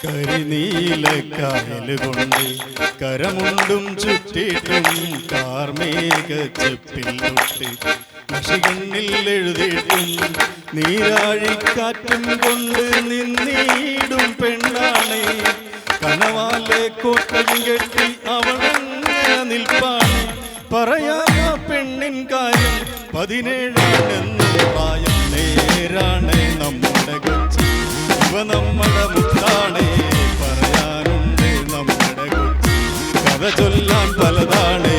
കരിനീലക്കായൽ കൊണ്ട് കരമുണ്ടും ചുറ്റിട്ടും കാർമേഘ ചെപ്പിൽ തൊട്ട് മഷികണ്ണിൽ എഴുതിയിട്ടും നീരാഴിക്കാറ്റും കൊണ്ട് നിന്നീടും പെണ്ണാണേ. കനവാലെ കോട്ടയും കെട്ടി അവളങ്ങനെ നിൽപ്പാണ്. പറയാ പെണ്ണിൻ കാര്യം 17 പ്രായം. നേരാണ് നമ്മുടെ കൊച്ചി, ഇവ നമ്മുടെ മുത്താണേ. പറയാനുണ്ട് നമ്മുടെ കൊച്ചി, കഥ ചൊല്ലാൻ പലതാണേ.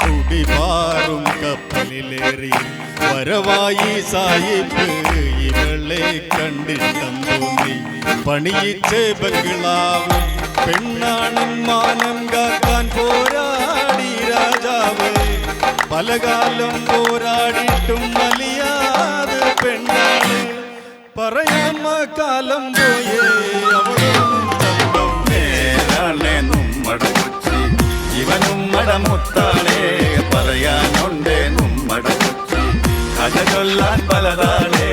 കുടിപാറും കപ്പലിലേറി വരവായി സായിപ്പ് ഇവളെ കണ്ടിഷ്ടം തോന്നി പണിയിച്ച് ബംഗ്ലാവ്. പെണ്ണാണൻ മാനം കാക്കാൻ പോരാടി രാജാവ്. പലകാലം പോരാടിയിട്ടും വലിയാതെ പെണ്ണാണ്. പറയാമ കാലം പോയേ അവളും നേരാണേ നമ്മുടെ കൊച്ചി, ഇവനും മടമുത്താണേ. പറയാനുണ്ട് നമ്മുടെ കൊച്ചി, കഥ ചൊല്ലാൻ പലതാണേ.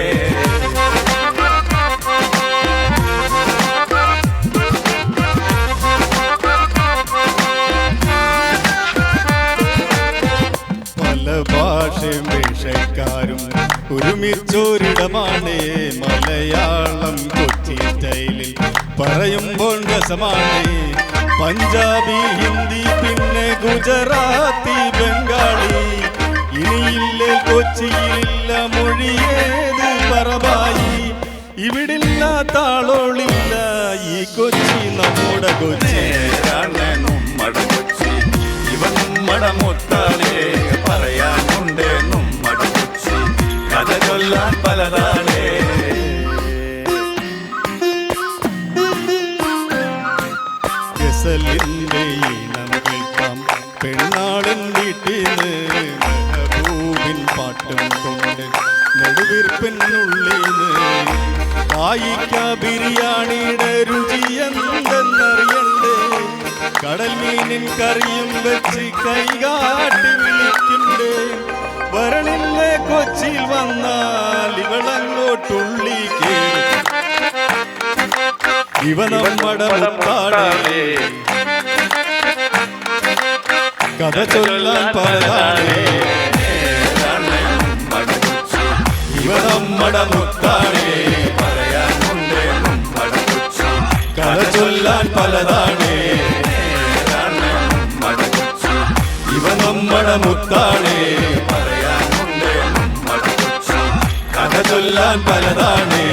ഭാഷയും വേഷക്കാരും ഒരുമിച്ചൊരിടമാണ്. മലയാളം കൊച്ചി സ്റ്റൈലിൽ പറയുമ്പോൾ രസമാണ്. പഞ്ചാബി, ഹിന്ദി, പിന്നെ ഗുജറാത്തി, ബംഗാളി. ഇനിയില്ലേ കൊച്ചിയിലില്ല മൊഴിയേത് പറവായി. ഇവിടില്ല താളോളില്ല ഈ കൊച്ചി നമ്മുടെ കൊച്ചി. നമ്മുടെ കൊച്ചി, ഇവനും മടമുത്താണേ. പറയാനുണ്ട് നമ്മുടെ കൊച്ചി, കഥ ചൊല്ലാൻ പലതാണേ. ഗസലിന്റെ ഈണം കേൾക്കാം പെണ്ണാളൻ വീട്ടിന്ന്. മെഹബൂബിൻ പാട്ടും കൊണ്ട് നെടുവീർപ്പിനുള്ളിന്ന്. കായിക്ക ബിരിയാണിയുടെ രുചി എന്തെന്നറിയണ്ടേ. കടൽ മീനിൻ കറിയും വെച്ച് കൈകാട്ടി വിളിക്കണ്ടേ. വരണില്ലേ കൊച്ചിയിൽ വന്നാൽ ഇവളങ്ങോട്ടുള്ളി കേറി. ഇവ നമ്മുടെ മുത്താണേ, കഥ ചൊല്ലാൻ പലതാണേ. ഇവ നമ്മുടെ മുത്താണേ, പറയാനുണ്ട് നമ്മുടെ കൊച്ചി, കഥ ചൊല്ലാൻ പലതാണേ. ഇവ നമ്മുടെ മുത്താണേ. പറയാനുണ്ട് നമ്മുടെ കൊച്ചി, കഥ ചൊല്ലാൻ പലതാണേ.